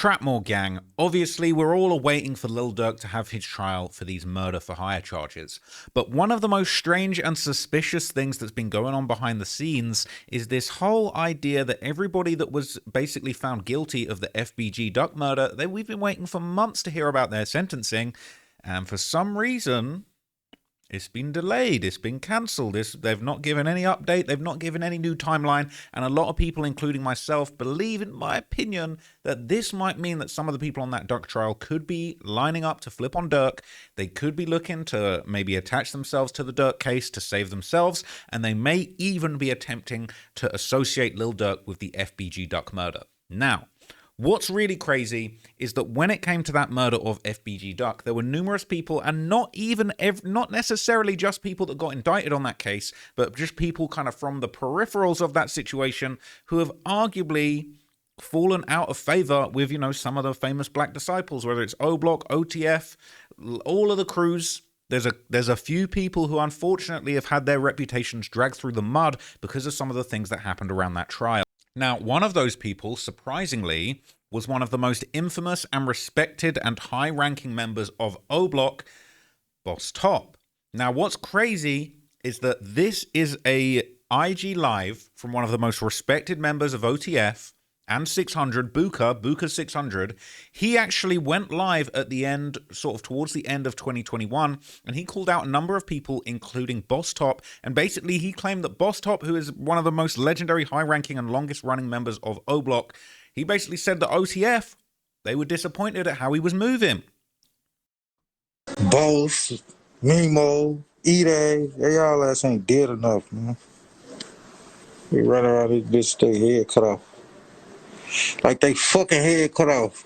Trapmore gang, obviously we're all awaiting for Lil Durk to have his trial for these murder for hire charges. But one of the most strange and suspicious things that's been going on behind the scenes is this whole idea that everybody that was basically found guilty of the FBG Duck murder, we've been waiting for months to hear about their sentencing, and for some reason it's been delayed, it's been cancelled, they've not given any update, they've not given any new timeline, and a lot of people, including myself, believe, in my opinion, that this might mean that some of the people on that Durk trial could be lining up to flip on Durk. They could be looking to maybe attach themselves to the Durk case to save themselves, and they may even be attempting to associate Lil Durk with the FBG Duck murder. Now, what's really crazy is that when it came to that murder of FBG Duck, there were numerous people, and not necessarily just people that got indicted on that case, but just people kind of from the peripherals of that situation who have arguably fallen out of favor with, some of the famous black disciples, whether it's O Block, OTF, all of the crews. There's a few people who unfortunately have had their reputations dragged through the mud because of some of the things that happened around that trial. Now, one of those people, surprisingly, was one of the most infamous and respected and high-ranking members of O Block, Boss Top. Now, what's crazy is that this is a IG Live from one of the most respected members of OTF and 600, Buka 600. He actually went live at the end, sort of towards the end of 2021, and he called out a number of people, including Boss Top, and basically he claimed that Boss Top, who is one of the most legendary, high-ranking, and longest-running members of O Block, he basically said that OTF, they were disappointed at how he was moving. Boss, Mimo, E-Day, they all ass ain't dead enough, man. We run around this bitch, their head cut off. Like they fucking head cut off.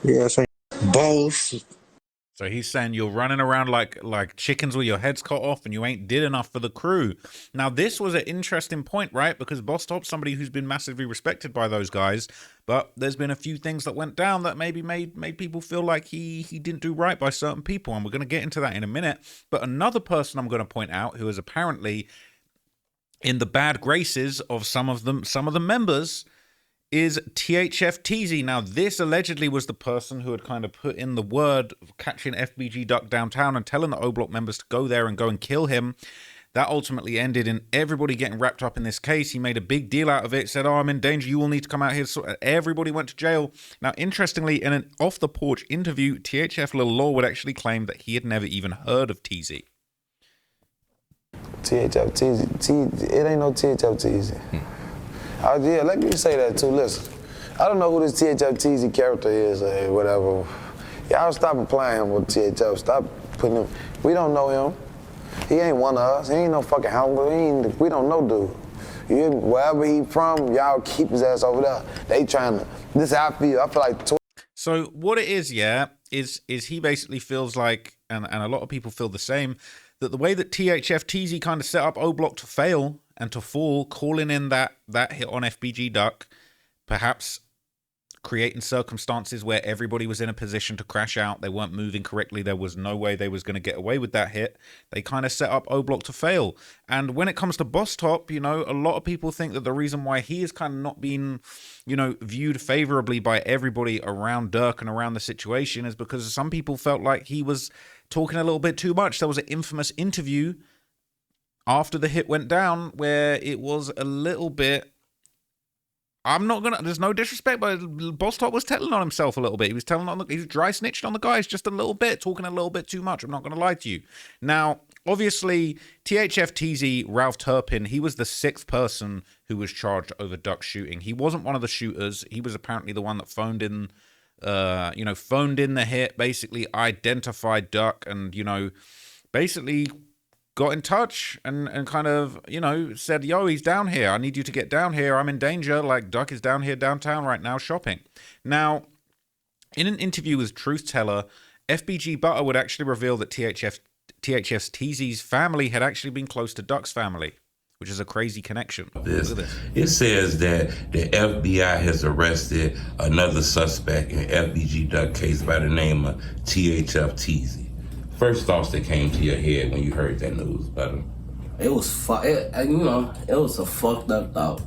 Yeah, say boss. So he's saying you're running around like chickens with your heads cut off and you ain't did enough for the crew. Now, this was an interesting point, right? Because Boss Top's somebody who's been massively respected by those guys, but there's been a few things that went down that maybe made people feel like he didn't do right by certain people, and we're going to get into that in a minute. But another person I'm going to point out who is apparently in the bad graces of some of the members is THF Teasy. Now, this allegedly was the person who had kind of put in the word of catching FBG Duck downtown and telling the O Block members to go there and go and kill him. That ultimately ended in everybody getting wrapped up in this case. He made a big deal out of it, said, "Oh, I'm in danger, you all need to come out here." So everybody went to jail. Now, interestingly, in an off-the-porch interview, THF Lil Law would actually claim that he had never even heard of Teasy. THF Teasy, it ain't no THF Teasy. Yeah, let me say that too. Listen, I don't know who this THF Teasy character is or whatever. Y'all stop applying him with THF. Stop putting him. We don't know him. He ain't one of us. He ain't no fucking hound. We don't know dude. Wherever he from, y'all keep his ass over there. They trying to. This is how I feel. I feel like. So what it is, is he basically feels like, and a lot of people feel the same, that the way that THF Teasy kind of set up O Block to fail and to fall, calling in that hit on FBG Duck, perhaps creating circumstances where everybody was in a position to crash out, they weren't moving correctly, there was no way they was going to get away with that hit, they kind of set up O Block to fail. And when it comes to Boss Top, a lot of people think that the reason why he is kind of not being, viewed favorably by everybody around Durk and around the situation is because some people felt like he was talking a little bit too much. There was an infamous interview after the hit went down where it was a little bit, there's no disrespect, but Boss Top was telling on himself a little bit. He was he was dry snitched on the guys just a little bit, talking a little bit too much. I'm not going to lie to you. Now, obviously, THF Teasy, Ralph Turpin, he was the sixth person who was charged over Duck's shooting. He wasn't one of the shooters. He was apparently the one that phoned in the hit, basically identified Duck and, basically got in touch and kind of, said, "Yo, he's down here. I need you to get down here. I'm in danger. Like, Duck is down here downtown right now shopping." Now, in an interview with Truth Teller, FBG Butter would actually reveal that THF Teasy's family had actually been close to Duck's family, which is a crazy connection. It says that the FBI has arrested another suspect in FBG Duck case by the name of THF Teasy. First thoughts that came to your head when you heard that news about him? It was it was a fucked up thought.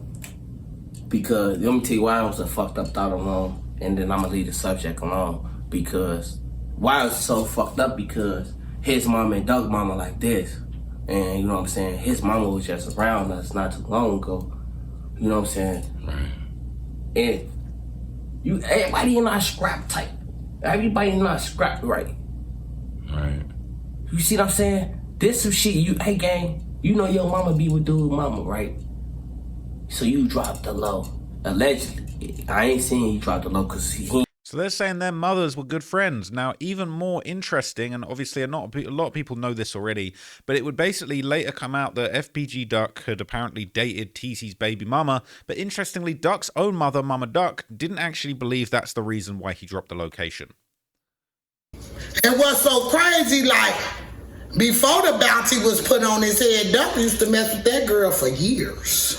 Because let me tell you why I was a fucked up thought alone, and then I'm gonna leave the subject alone. Because why it was so fucked up, because his mama and Doug mama like this, and you know what I'm saying, his mama was just around us not too long ago, you know what I'm saying. And everybody not scrap type, everybody not scrap right. You see what I'm saying? This some shit hey gang, you know your mama be with dude mama, right? So you dropped the low. Allegedly. I ain't seen you drop the low because he. So they're saying their mothers were good friends. Now, even more interesting, and obviously a lot of people know this already, but it would basically later come out that FBG Duck had apparently dated TC's baby mama. But interestingly, Duck's own mother, Mama Duck, didn't actually believe that's the reason why he dropped the location. And what's so crazy, like, before the bounty was put on his head, Duck used to mess with that girl for years.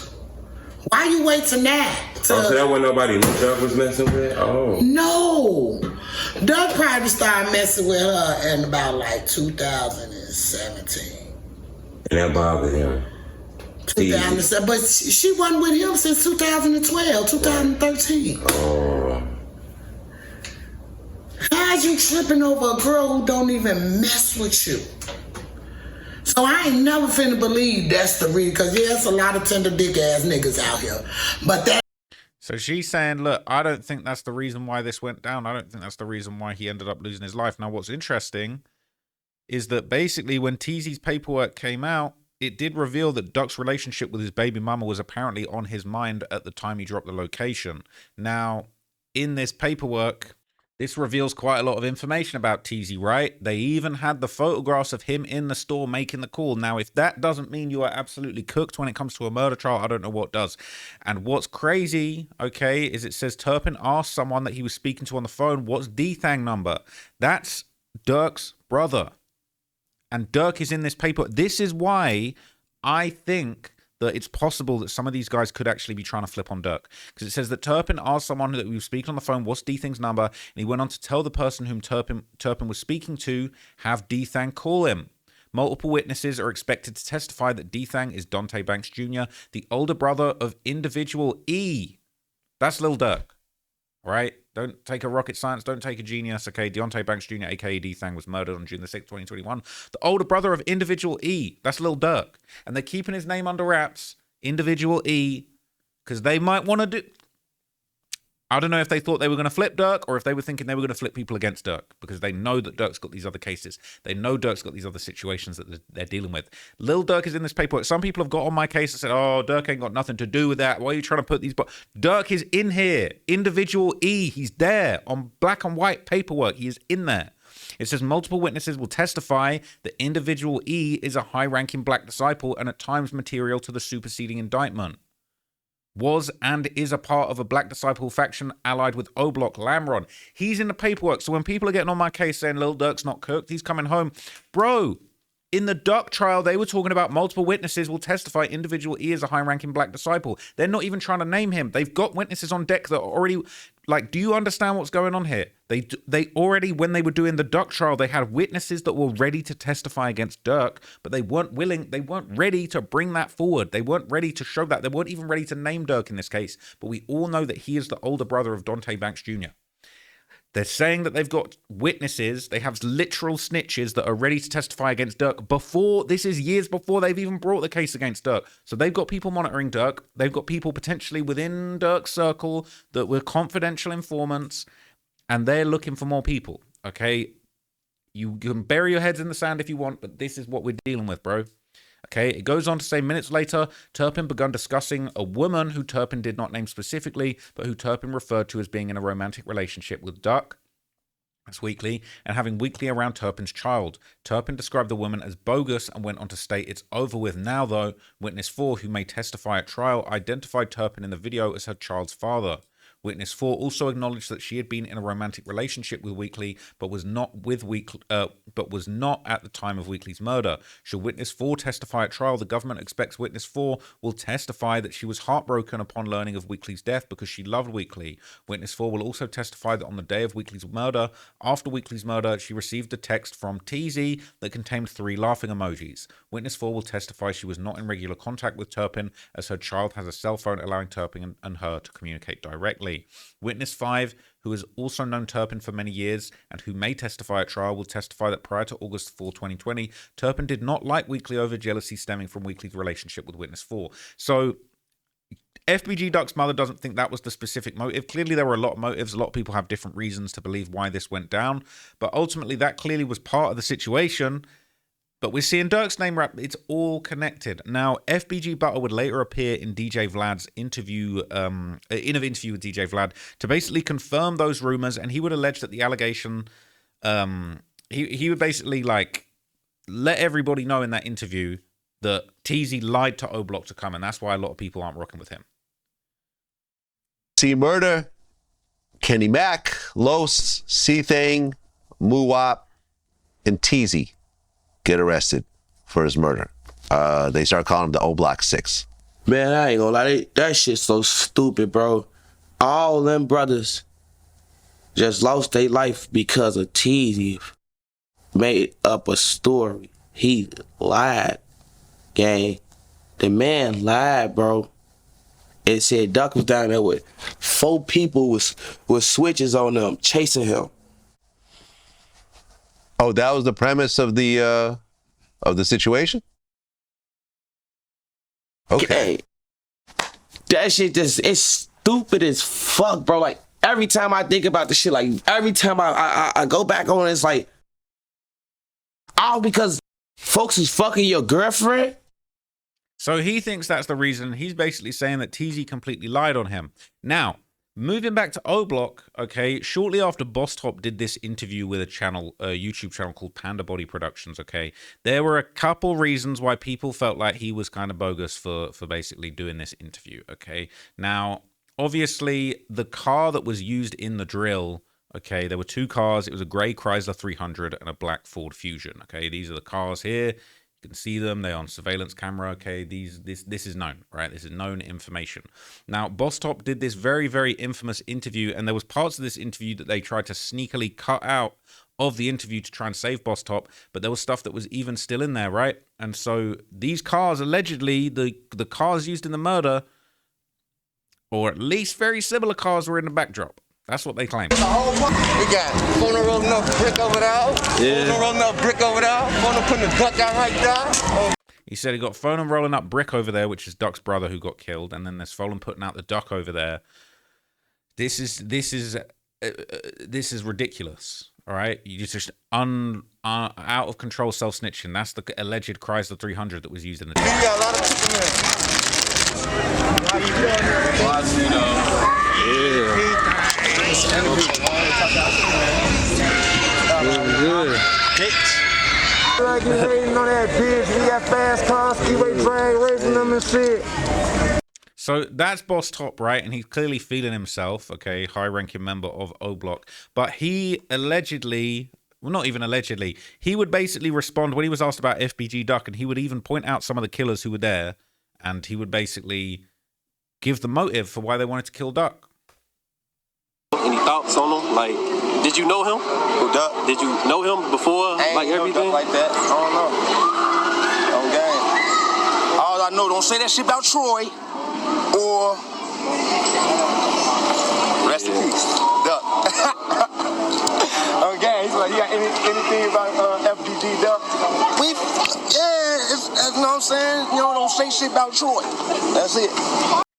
Why you wait till now? So that wasn't nobody knew Duck was messing with? Oh. No. Duck probably started messing with her in about like 2017. And that bothered him. 2007, but she wasn't with him since 2012, 2013. Oh. How's you tripping over a girl who don't even mess with you? So I ain't never finna believe that's the reason, because there's a lot of tender dick ass niggas out here. But that. So she's saying, look, I don't think that's the reason why this went down. I don't think that's the reason why he ended up losing his life. Now, what's interesting is that basically when TZ's paperwork came out, it did reveal that Duck's relationship with his baby mama was apparently on his mind at the time he dropped the location. Now, in this paperwork, this reveals quite a lot of information about TZ, right? They even had the photographs of him in the store making the call. Now, if that doesn't mean you are absolutely cooked when it comes to a murder trial, I don't know what does. And what's crazy, okay, is it says Turpin asked someone that he was speaking to on the phone, what's D-Thang number? That's Durk's brother. And Durk is in this paper. This is why I think that it's possible that some of these guys could actually be trying to flip on Durk. Because it says that Turpin asked someone that we were speaking on the phone, what's D-Thang's number? And he went on to tell the person whom Turpin was speaking to, have D-Thang call him. Multiple witnesses are expected to testify that D-Thang is Dante Banks Jr., the older brother of individual E. That's Lil Durk, right? Don't take a rocket science, don't take a genius. Okay, Deontay Banks Jr., aka D-Thang, was murdered on June the 6th, 2021. The older brother of individual E, that's Lil Durk. And they're keeping his name under wraps, individual E, because they might want to do... I don't know if they thought they were going to flip Durk or if they were thinking they were going to flip people against Durk, because they know that Durk's got these other cases. They know Durk's got these other situations that they're dealing with. Lil Durk is in this paperwork. Some people have got on my case and said, oh, Durk ain't got nothing to do with that. Why are you trying to put these... Durk is in here. Individual E. He's there on black and white paperwork. He is in there. It says multiple witnesses will testify that individual E is a high-ranking black disciple and at times material to the superseding indictment. Was and is a part of a black disciple faction allied with O-Block Lamron. He's in the paperwork. So when people are getting on my case saying Lil Durk's not cooked, he's coming home. Bro, in the Duck trial, they were talking about multiple witnesses will testify individual E is a high-ranking black disciple. They're not even trying to name him. They've got witnesses on deck that are already... Like, do you understand what's going on here? They already, when they were doing the Duck trial, they had witnesses that were ready to testify against Durk, but they weren't ready to bring that forward. They weren't ready to show that. They weren't even ready to name Durk in this case, but we all know that he is the older brother of Dante Banks Jr. They're saying that they've got witnesses, they have literal snitches that are ready to testify against Durk before, this is years before they've even brought the case against Durk. So they've got people monitoring Durk. They've got people potentially within Durk's circle that were confidential informants, and they're looking for more people, okay? You can bury your heads in the sand if you want, but this is what we're dealing with, bro. Okay, it goes on to say minutes later, Turpin begun discussing a woman who Turpin did not name specifically, but who Turpin referred to as being in a romantic relationship with Duck. That's weekly, and having weekly around Turpin's child. Turpin described the woman as bogus and went on to state it's over with now, though. Witness 4, who may testify at trial, identified Turpin in the video as her child's father. Witness 4 also acknowledged that she had been in a romantic relationship with Weekly, but was not at the time of Weekly's murder. Should Witness 4 testify at trial, the government expects Witness 4 will testify that she was heartbroken upon learning of Weekly's death because she loved Weekly. Witness 4 will also testify that on the day of Weekly's murder, after Weekly's murder, she received a text from TZ that contained 3 laughing emojis. Witness 4 will testify she was not in regular contact with Turpin, as her child has a cell phone allowing Turpin and her to communicate directly. Witness 5, who has also known Turpin for many years and who may testify at trial, will testify that prior to August 4, 2020, Turpin did not like Weekly over jealousy stemming from Weekly's relationship with Witness 4. So FBG Duck's mother doesn't think that was the specific motive. Clearly, there were a lot of motives. A lot of people have different reasons to believe why this went down. But ultimately, that clearly was part of the situation. But we're seeing Durk's name rap. It's all connected. Now, FBG Butter would later appear in DJ Vlad's interview, in an interview with DJ Vlad, to basically confirm those rumors. And he would allege that the allegation, he would basically like let everybody know in that interview that TZ lied to O Block to come. And that's why a lot of people aren't rocking with him. C Murder, Kenny Mac, Los, C-Thing, Muwap, and TZ get arrested for his murder. They start calling him the O Block 6. Man, I ain't gonna lie, that shit's so stupid, bro. All them brothers just lost their life because of TZ made up a story. He lied, gang. The man lied, bro. It said Duck was down there with 4 people with switches on them chasing him. Oh, that was the premise of the situation? Okay. That shit it's stupid as fuck, bro. Like, every time I think about the shit, like, every time I go back on it, it's like, all because folks is fucking your girlfriend? So he thinks that's the reason. He's basically saying that TZ completely lied on him. Now, moving back to O Block, okay, shortly after Boss Top did this interview with a YouTube channel called Panda Body Productions, okay, there were a couple reasons why people felt like he was kind of bogus for basically doing this interview, okay? Now, obviously, the car that was used in the drill, okay, there were 2 cars. It was a grey Chrysler 300 and a black Ford Fusion, okay? These are the cars here. You can see them. They're on surveillance camera. Okay, this is known, right? This is known information. Now, Boss Top did this very, very infamous interview, and there was parts of this interview that they tried to sneakily cut out of the interview to try and save Boss Top, but there was stuff that was even still in there, right? And so these cars, allegedly, the cars used in the murder, or at least very similar cars, were in the backdrop. That's what they claim. We got phone rolling up brick over there. Yeah. Phone rolling up brick over there. Phone putting the duck out right there. He said he got Fonan rolling up Brick over there, which is Duck's brother who got killed, and then there's Folan putting out the Duck over there. This is ridiculous. All right, you just out of control self snitching. That's the alleged Chrysler 300 that was used in the. We got a lot of chicken Good. Like you hating on that bitch, we got fast cars, ski-way drag racing them and shit. So that's Boss Top, right? And he's clearly feeling himself, okay, high-ranking member of O Block. But he allegedly, well, not even allegedly, he would basically respond when he was asked about FBG Duck, and he would even point out some of the killers who were there, and he would basically give the motive for why they wanted to kill Duck. Any thoughts on him? Like, did you know him? Who, Duck? Did you know him before, like everything? Like that. I don't know. On game. All I know, don't say that shit about Troy or rest in peace, Duck. On game. He's like, you got anything about FBG Duck? It's, you know what I'm saying? You know, don't say shit about Troy. That's it.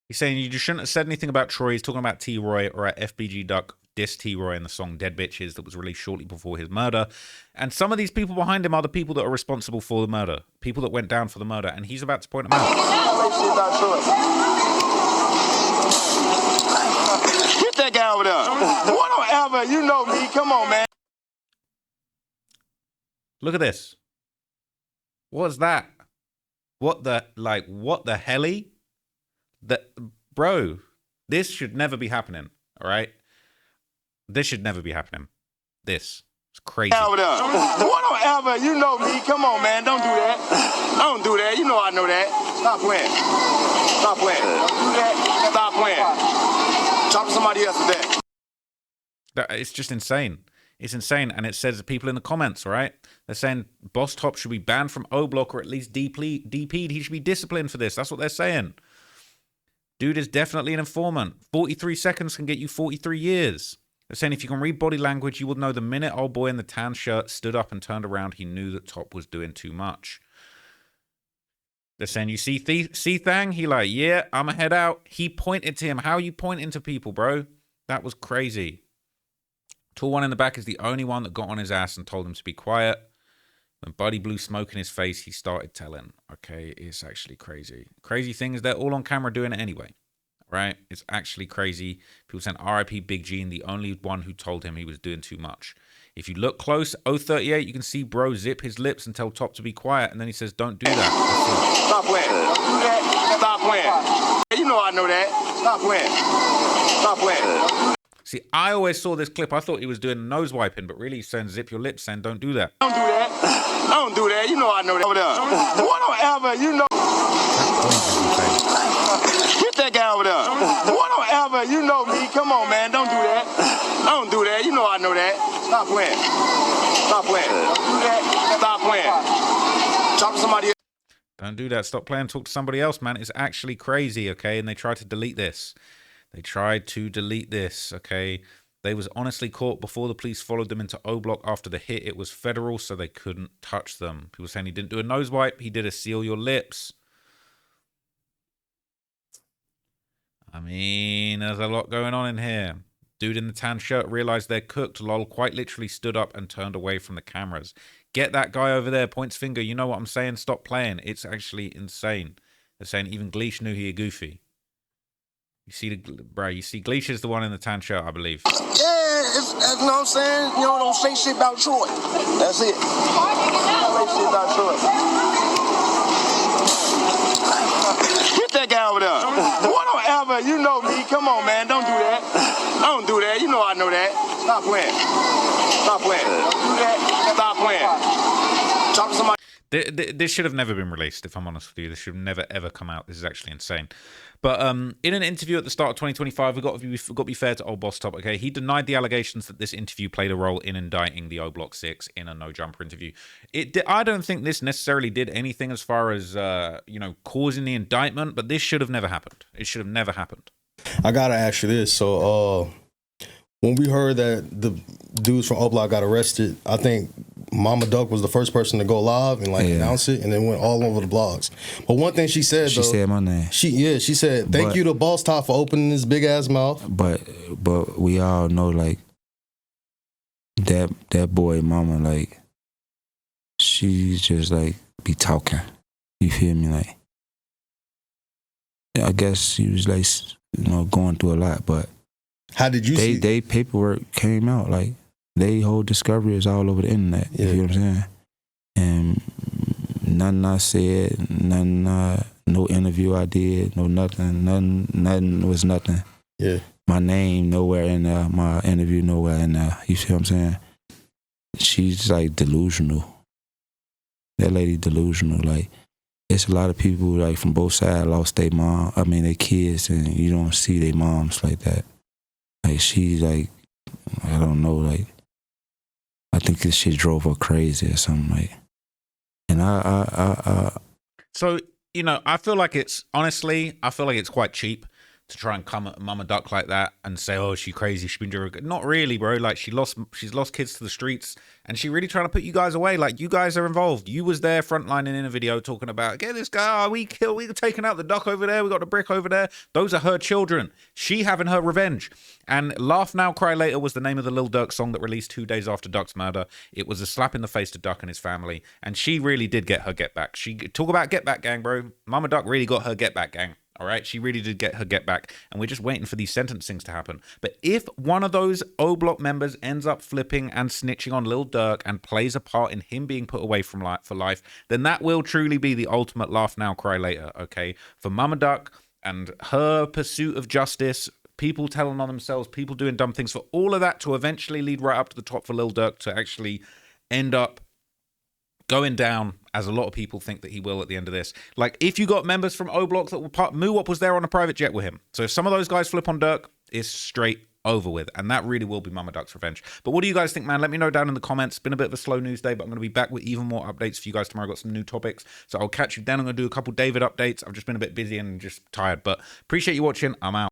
He's saying you just shouldn't have said anything about Troy. He's talking about T-Roy, or at FBG Duck dissed T-Roy in the song Dead Bitches that was released shortly before his murder. And some of these people behind him are the people that are responsible for the murder, people that went down for the murder, and he's about to point them out. Get that guy over there. Whatever, you know me. Come on, man. Look at this. What's that? What the helly? Bro, this should never be happening. All right. This should never be happening. This is crazy. Boy, don't ever, you know me. Come on, man. Don't do that. Don't do that. You know I know that. Stop playing. Stop playing. Don't do that. Stop playing. Talk to somebody else with that. It's just insane. It's insane. And it says people in the comments, all right? They're saying Boss Top should be banned from O Block or at least DP'd. He should be disciplined for this. That's what they're saying. Dude is definitely an informant. 43 seconds can get you 43 years. They're saying if you can read body language, you would know the minute old boy in the tan shirt stood up and turned around, he knew that Top was doing too much. They're saying, you see Thang? He like, yeah, I'm going to head out. He pointed to him. How are you pointing to people, bro? That was crazy. Tall one in the back is the only one that got on his ass and told him to be quiet. When Buddy blew smoke in his face, he started telling. Okay, it's actually crazy. Crazy thing is they're all on camera doing it anyway. Right? It's actually crazy. People saying RIP Big Gene, the only one who told him he was doing too much. If you look close, 038, you can see bro zip his lips and tell Top to be quiet, and then he says, don't do that. Stop playing. Don't do that. Stop playing. You know I know that. Stop playing. Stop playing. See, I always saw this clip. I thought he was doing nose wiping, but really he's saying zip your lips, saying don't do that. Don't do that. Don't do that. You know I know that. Over there. Boy, don't ever, you know. Hit that guy over there. Boy, don't ever, you know me. Come on, man. Don't do that. Don't do that. You know I know that. Stop playing. Stop playing. Don't do that. Stop playing. Talk to somebody else. Don't do that. Stop playing. Talk to somebody else, man. It's actually crazy, okay? And they tried to delete this. Okay? They was honestly caught before the police followed them into O Block after the hit. It was federal, so they couldn't touch them. People saying he didn't do a nose wipe. He did a seal your lips. I mean, there's a lot going on in here. Dude in the tan shirt realized they're cooked. Lol quite literally stood up and turned away from the cameras. Get that guy over there. Points finger. You know what I'm saying? Stop playing. It's actually insane. They're saying even Gleesh knew he a goofy. You see Gleesh is the one in the tan shirt, I believe. Yeah, that's you know what I'm saying? You know, don't say shit about Troy. That's it. Don't say shit about Troy. Hit that guy over there. Boy, don't ever, you know me. Come on, man. Don't do that. Don't do that. You know I know that. Stop playing. Stop playing. Don't do that. Stop playing. Talk to somebody. This should have never been released, if I'm honest with you. This should have never, ever come out. This is actually insane. But in an interview at the start of 2025, we've got to be fair to old Boss Top, okay? He denied the allegations that this interview played a role in indicting the O Block 6 in a no-jumper interview. I don't think this necessarily did anything as far as, causing the indictment, but this should have never happened. It should have never happened. I got to ask you this. So when we heard that the dudes from O Block got arrested, I think Mama Duck was the first person to go live and announce it, and then went all over the blogs. But one thing she said, she said my name. She said thank you to Boss Top for opening his big ass mouth. But we all know that boy Mama she's just be talking. You feel me? I guess she was going through a lot, but how did you see? They paperwork came out they whole discovery is all over the internet. You feel what I'm saying? And nothing I said, no interview I did, no nothing, nothing was nothing. Yeah. My name nowhere in there, my interview nowhere in there. You see what I'm saying? She's delusional. That lady delusional. It's a lot of people from both sides lost their mom. I mean their kids, and you don't see their moms like that. She's I don't know, I think this shit drove her crazy or something and So, I feel like it's quite cheap to try and come at Mama Duck like that and say, oh, she's crazy, she's been doing good. Not really, bro. She's lost kids to the streets, and she really trying to put you guys away. You guys are involved. You was there frontlining in a video talking about, get this guy, we taking out the duck over there, we got the brick over there. Those are her children. She having her revenge. And Laugh Now, Cry Later was the name of the Lil Durk song that released 2 days after Duck's murder. It was a slap in the face to Duck and his family, and she really did get her get back. She talk about get back gang, bro. Mama Duck really got her get back gang. All right, she really did get her get back, and we're just waiting for these sentencings to happen. But if one of those O Block members ends up flipping and snitching on Lil Durk and plays a part in him being put away from for life, then that will truly be the ultimate Laugh Now, Cry Later, okay? For Mama Duck and her pursuit of justice, people telling on themselves, people doing dumb things, for all of that to eventually lead right up to the top for Lil Durk to actually end up going down, as a lot of people think that he will at the end of this. Like, if you got members from O Block that were part, Muwop was there on a private jet with him. So if some of those guys flip on Durk, it's straight over with, and that really will be Mama Duck's revenge. But what do you guys think, man? Let me know down in the comments. It's been a bit of a slow news day, but I'm going to be back with even more updates for you guys tomorrow. I've got some new topics, so I'll catch you then. I'm going to do a couple David updates. I've just been a bit busy and just tired, but appreciate you watching. I'm out.